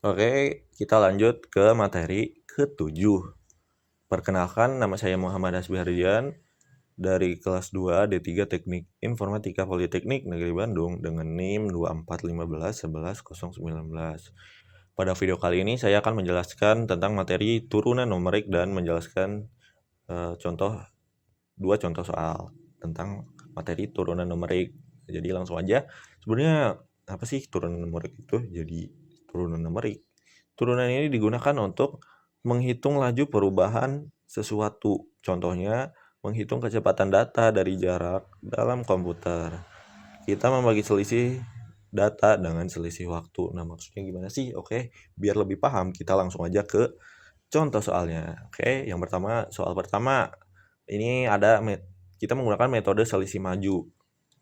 Oke, kita lanjut ke materi ke-7. Perkenalkan, nama saya Muhammad Hasbi Hardian dari kelas 2 D3 Teknik Informatika Politeknik Negeri Bandung dengan NIM 2415111019. Pada video kali ini saya akan menjelaskan tentang materi turunan numerik dan menjelaskan dua contoh soal tentang materi turunan numerik. Jadi langsung aja, sebenarnya apa sih turunan numerik itu? Jadi turunan numerik, turunan ini digunakan untuk menghitung laju perubahan sesuatu. Contohnya, menghitung kecepatan data dari jarak dalam komputer. Kita membagi selisih data dengan selisih waktu. Nah, maksudnya gimana sih? Oke, biar lebih paham, kita langsung aja ke contoh soalnya. Oke, yang pertama, soal pertama. Ini kita menggunakan metode selisih maju.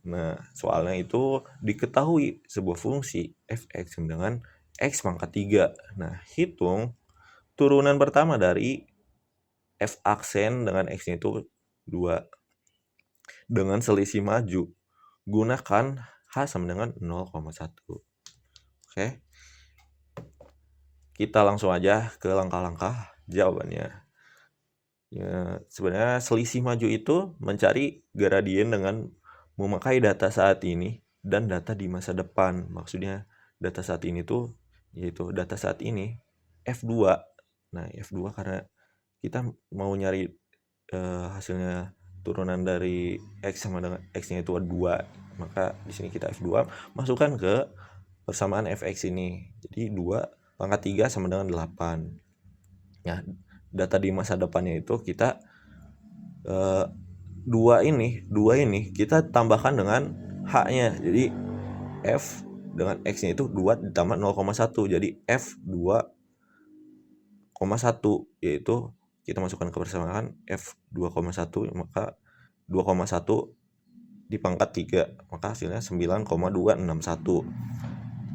Nah, soalnya itu diketahui sebuah fungsi f(x) sama dengan x pangkat 3. Nah, hitung turunan pertama dari f aksen dengan x-nya itu 2. Dengan selisih maju, gunakan h sama dengan 0,1. Oke. Kita langsung aja ke langkah-langkah jawabannya. Ya, sebenarnya selisih maju itu mencari gradien dengan memakai data saat ini dan data di masa depan. Maksudnya data saat ini tuh yaitu data saat ini F2. Nah, F2 karena kita mau nyari hasilnya turunan dari X sama dengan X-nya itu 2. Maka di sini kita F2 masukkan ke persamaan Fx ini. Jadi 2 pangkat 3 sama dengan 8. Nah, data di masa depannya itu kita 2 ini kita tambahkan dengan H-nya. Jadi F dengan X-nya itu 2 ditambah 0,1. Jadi F 2,1, yaitu kita masukkan ke persamaan F 2,1, maka 2,1 di pangkat 3, maka hasilnya 9,261.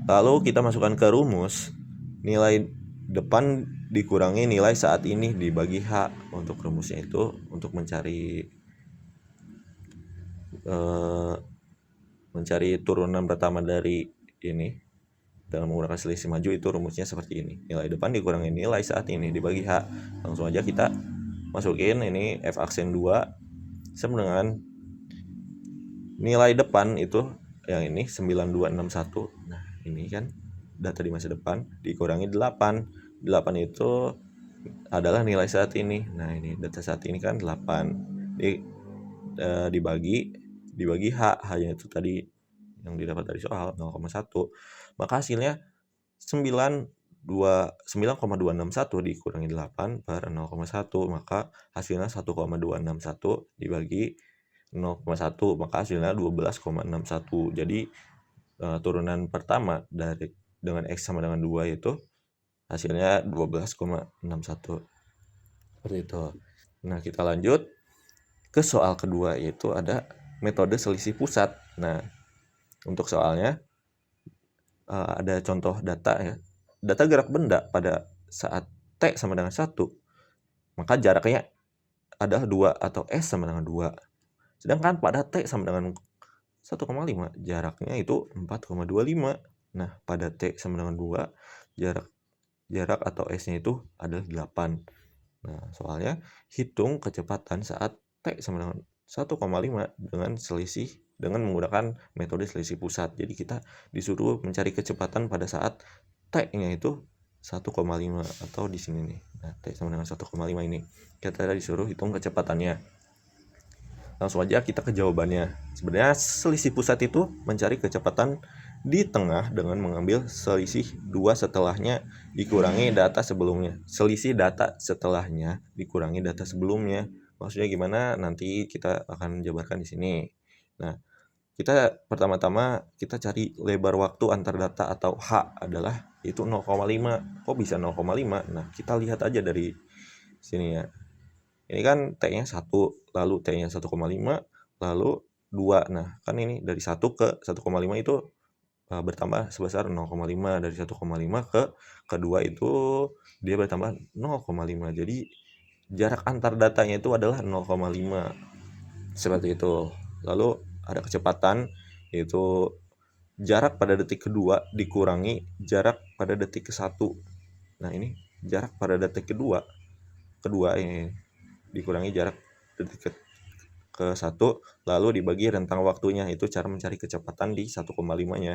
Lalu kita masukkan ke rumus, nilai depan dikurangi nilai saat ini dibagi H. Untuk rumusnya itu untuk mencari turunan pertama dari ini dalam menggunakan selisih maju, itu rumusnya seperti ini. Nilai depan dikurangi nilai saat ini dibagi H. Langsung aja kita masukin ini F aksen 2 sama dengan nilai depan itu yang ini 9261. Nah, ini kan data di masa depan dikurangi 8. 8 itu adalah nilai saat ini. Nah, ini data saat ini kan 8. Dibagi H. H-nya itu tadi yang didapat dari soal 0,1. Maka hasilnya 9,261 dikurangi 8 per 0,1, maka hasilnya 1,261 dibagi 0,1, maka hasilnya 12,61. Jadi turunan pertama dengan X sama dengan 2 itu hasilnya 12,61. Seperti itu. Nah, kita lanjut ke soal kedua, yaitu ada metode selisih pusat. Nah, untuk soalnya ada contoh data ya. Data gerak benda pada saat T sama dengan 1, maka jaraknya adalah 2 atau S sama dengan 2. Sedangkan pada T sama dengan 1,5, jaraknya itu 4,25. Nah, pada T sama dengan 2, jarak atau S-nya itu adalah 8. Nah, soalnya hitung kecepatan saat T sama dengan 1,5 dengan menggunakan metode selisih pusat. Jadi kita disuruh mencari kecepatan pada saat T-nya itu 1,5 atau di sini nih. Nah, T sama dengan 1,5 ini. Kita disuruh hitung kecepatannya. Langsung aja kita ke jawabannya. Sebenarnya selisih pusat itu mencari kecepatan di tengah dengan mengambil selisih 2 setelahnya dikurangi data sebelumnya. Selisih data setelahnya dikurangi data sebelumnya. Maksudnya gimana? Nanti kita akan jabarkan di sini. Nah, kita pertama-tama kita cari lebar waktu antar data atau H adalah itu 0,5. Kok bisa 0,5? Nah, kita lihat aja dari sini ya. Ini kan T-nya 1, lalu T-nya 1,5, lalu 2. Nah, kan ini dari 1 ke 1,5 itu bertambah sebesar 0,5. Dari 1,5 ke 2 itu dia bertambah 0,5. Jadi jarak antar datanya itu adalah 0,5. Seperti itu. Lalu ada kecepatan, yaitu jarak pada detik kedua dikurangi jarak pada detik ke-1. Nah, ini jarak pada detik kedua ini dikurangi jarak detik ke-1 lalu dibagi rentang waktunya. Itu cara mencari kecepatan di 1,5-nya.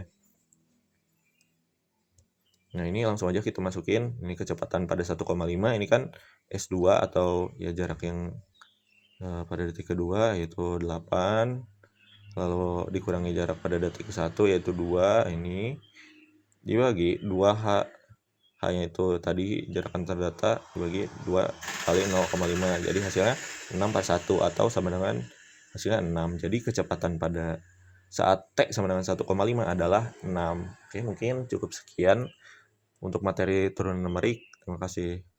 Nah, ini langsung aja kita masukin. Ini kecepatan pada 1,5, ini kan S2 atau ya jarak yang pada detik kedua yaitu 8, lalu dikurangi jarak pada detik ke-1 yaitu 2, ini dibagi 2H. H-nya itu tadi jarak antar data dibagi 2 kali 0,5. Jadi hasilnya 6/1 atau sama dengan hasilnya 6. Jadi kecepatan pada saat T sama dengan 1,5 adalah 6. Oke, mungkin cukup sekian untuk materi turunan numerik. Terima kasih.